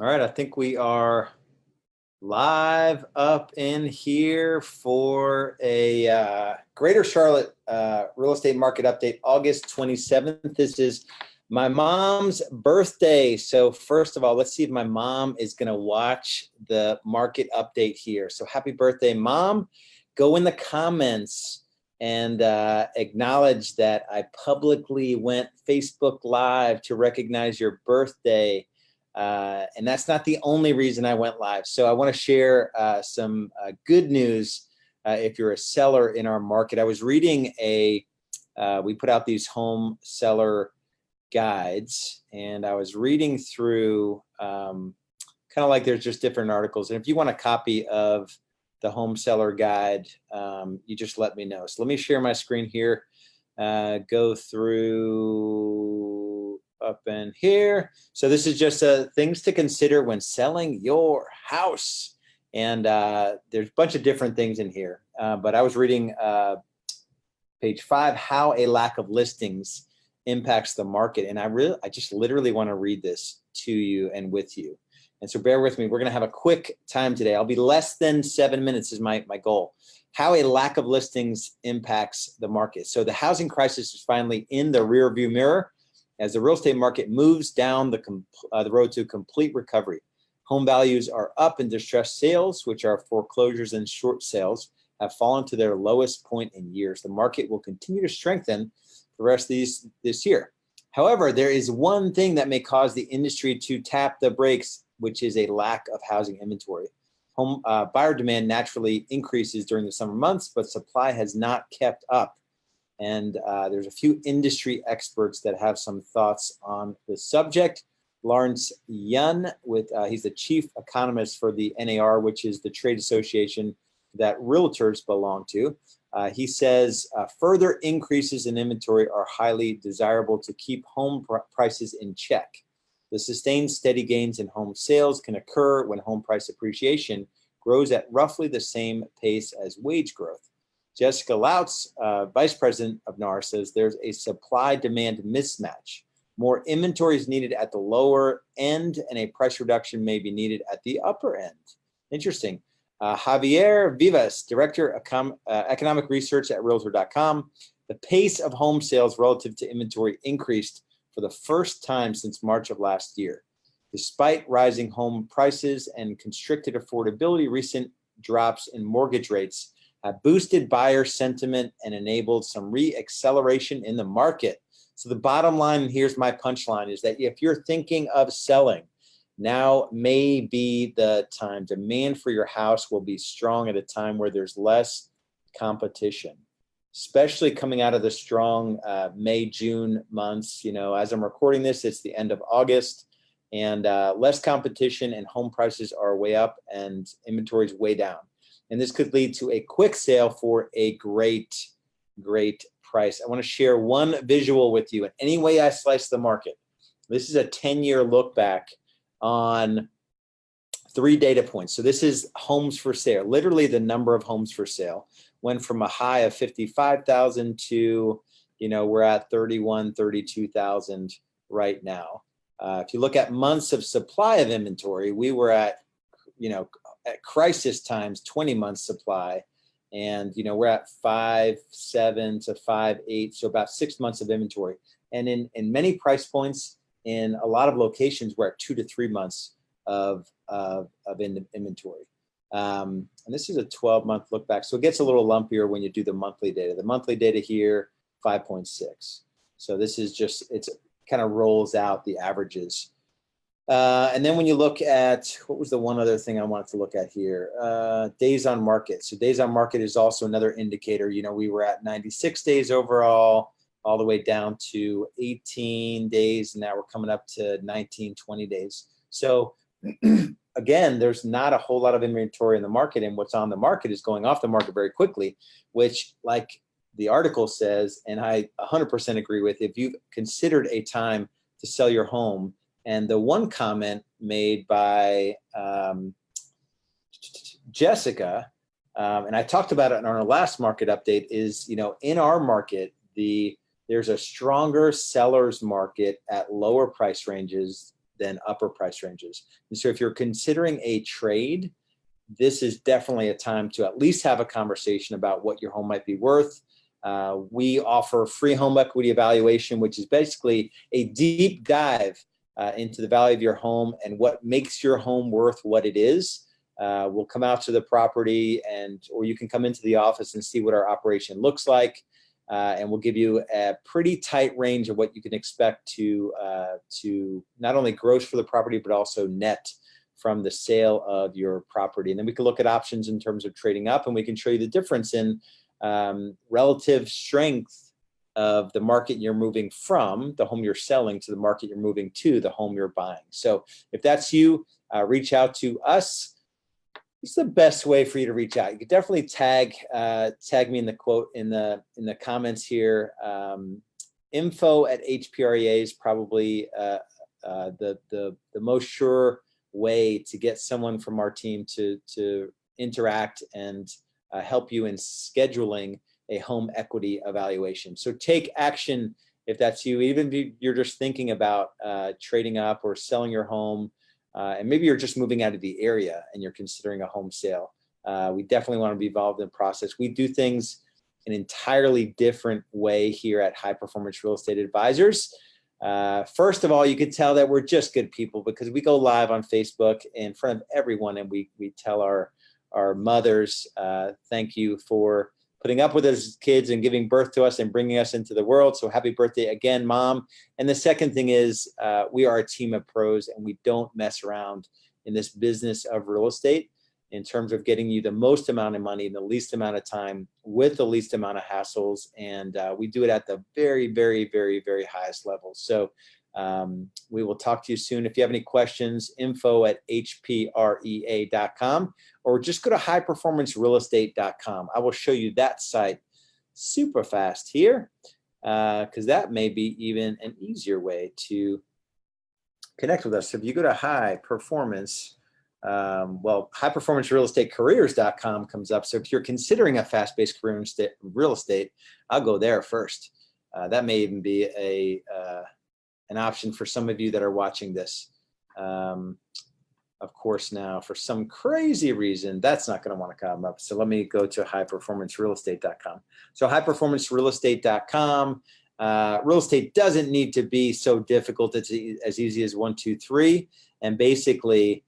All right, I think we are live up in here for a Greater Charlotte real estate market update, August 27th. This is my mom's birthday. So first of all, let's see if my mom is going to watch the market update here. So happy birthday, Mom. Go in the comments and acknowledge that I publicly went Facebook Live to recognize your birthday. And that's not the only reason I went live. So I want to share some good news if you're a seller in our market. I was reading we put out these home seller guides, and I was reading through kind of like there's just different articles. And if you want a copy of the home seller guide, you just let me know. So let me share my screen here, go through up in here. So this is just things to consider when selling your house. And there's a bunch of different things in here. But I was reading page 5, how a lack of listings impacts the market. And I just literally want to read this to you and with you. And so bear with me. We're going to have a quick time today. I'll be less than 7 minutes is my goal. How a lack of listings impacts the market. So the housing crisis is finally in the rearview mirror as the real estate market moves down the road to complete recovery. Home values are up, and distressed sales, which are foreclosures and short sales, have fallen to their lowest point in years. The market will continue to strengthen the rest of this year. However, there is one thing that may cause the industry to tap the brakes, which is a lack of housing inventory. Home buyer demand naturally increases during the summer months, but supply has not kept up. And there's a few industry experts that have some thoughts on the subject. Lawrence Yun, he's the chief economist for the NAR, which is the trade association that realtors belong to. He says further increases in inventory are highly desirable to keep home prices in check. The sustained steady gains in home sales can occur when home price appreciation grows at roughly the same pace as wage growth. Jessica Lautz, vice president of NAR, says there's a supply-demand mismatch. More inventory is needed at the lower end, and a price reduction may be needed at the upper end. Interesting. Javier Vivas, director of economic research at Realtor.com. The pace of home sales relative to inventory increased for the first time since March of last year. Despite rising home prices and constricted affordability, recent drops in mortgage rates have boosted buyer sentiment and enabled some re-acceleration in the market. So the bottom line, and here's my punchline, is that if you're thinking of selling, now may be the time. Demand for your house will be strong at a time where there's less competition, especially coming out of the strong May, June months. You know, as I'm recording this, it's the end of August, and less competition, and home prices are way up and inventory is way down. And this could lead to a quick sale for a great, great price. I want to share one visual with you. And any way I slice the market, this is a 10-year look back on 3 data points. So this is homes for sale. Literally the number of homes for sale went from a high of 55,000 to, we're at 31, 32,000 right now. If you look at months of supply of inventory, we were at, at crisis times, 20 months supply. And, we're at 5.7 to 5.8, so about 6 months of inventory. And in many price points, in a lot of locations, we're at 2 to 3 months of inventory. And this is a 12-month look back. So it gets a little lumpier when you do the monthly data. The monthly data here, 5.6. So this is just, it's kind of rolls out the averages. And then when you look at, what was the one other thing I wanted to look at here? Days on market. So days on market is also another indicator. We were at 96 days overall, all the way down to 18 days. And now we're coming up to 19, 20 days. So again, there's not a whole lot of inventory in the market, and what's on the market is going off the market very quickly, which, like the article says, and I 100% agree with, if you've considered a time to sell your home. And the one comment made by Jessica, and I talked about it in our last market update, is, in our market, there's a stronger seller's market at lower price ranges than upper price ranges. And so if you're considering a trade, this is definitely a time to at least have a conversation about what your home might be worth. We offer free home equity evaluation, which is basically a deep dive into the value of your home and what makes your home worth what it is. We'll come out to the property, or you can come into the office and see what our operation looks like. And we'll give you a pretty tight range of what you can expect to not only gross for the property, but also net from the sale of your property. And then we can look at options in terms of trading up, and we can show you the difference in relative strength of the market you're moving from, the home you're selling, to the market you're moving to, the home you're buying. So if that's you, reach out to us. It's the best way for you to reach out. You could definitely tag me in the quote in the comments here. info@hprea is probably the most sure way to get someone from our team to interact and help you in scheduling a home equity evaluation. So take action if that's you, even if you're just thinking about trading up or selling your home, and maybe you're just moving out of the area and you're considering a home sale. We definitely want to be involved in the process. We do things an entirely different way here at High Performance Real Estate Advisors. First of all, you can tell that we're just good people because we go live on Facebook in front of everyone, and we tell our mothers, thank you for putting up with us as kids and giving birth to us and bringing us into the world. So happy birthday again, Mom. And the second thing is we are a team of pros, and we don't mess around in this business of real estate in terms of getting you the most amount of money in the least amount of time with the least amount of hassles. And we do it at the very, very, very, very highest levels. So we will talk to you soon. If you have any questions, info@hprea.com, or just go to highperformancerealestate.com. I will show you that site super fast here because that may be even an easier way to connect with us. So if you go to highperformancerealestatecareers.com comes up. So if you're considering a fast-paced career in real estate, I'll go there first. That may even be an option for some of you that are watching this. Of course, now for some crazy reason, that's not going to want to come up. So let me go to highperformancerealestate.com. So highperformancerealestate.com. Real estate doesn't need to be so difficult. It's as easy as 1, 2, 3. And basically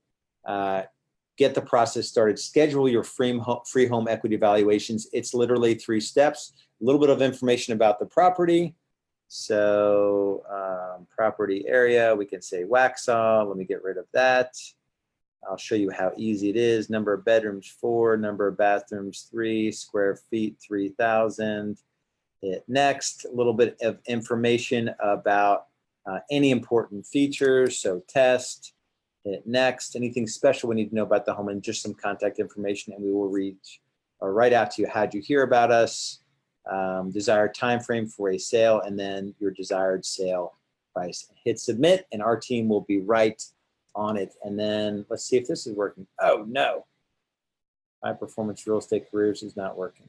get the process started. Schedule your free home equity evaluations. It's literally 3 steps. A little bit of information about the property. So property area, we can say Waxhaw. Let me get rid of that. I'll show you how easy it is. Number of bedrooms, 4. Number of bathrooms, 3. Square feet, 3,000. Hit next. A little bit of information about any important features. So test. Hit next. Anything special we need to know about the home, and just some contact information, and we will reach or write out to you. How'd you hear about us? Desired time frame for a sale, and then your desired sale price. Hit submit, and our team will be right on it. And then let's see if this is working. Oh no, High Performance Real Estate Careers is not working.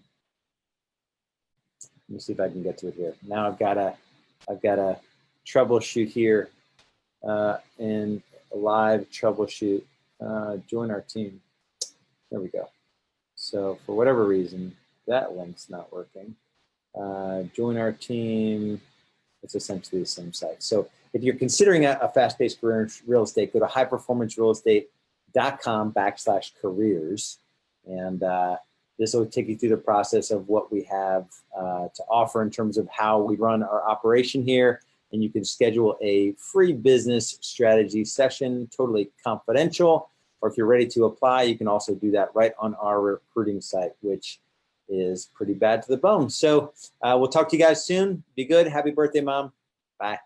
Let me see if I can get to it here. Now I've got to troubleshoot here in a live troubleshoot. Join our team. There we go. So for whatever reason, that link's not working. Join our team. It's essentially the same site. So if you're considering a fast-paced career in real estate, go to highperformancerealestate.com/careers. And this will take you through the process of what we have to offer in terms of how we run our operation here. And you can schedule a free business strategy session, totally confidential. Or if you're ready to apply, you can also do that right on our recruiting site, which is pretty bad to the bone. So we'll talk to you guys soon. Be good. Happy birthday, Mom. Bye.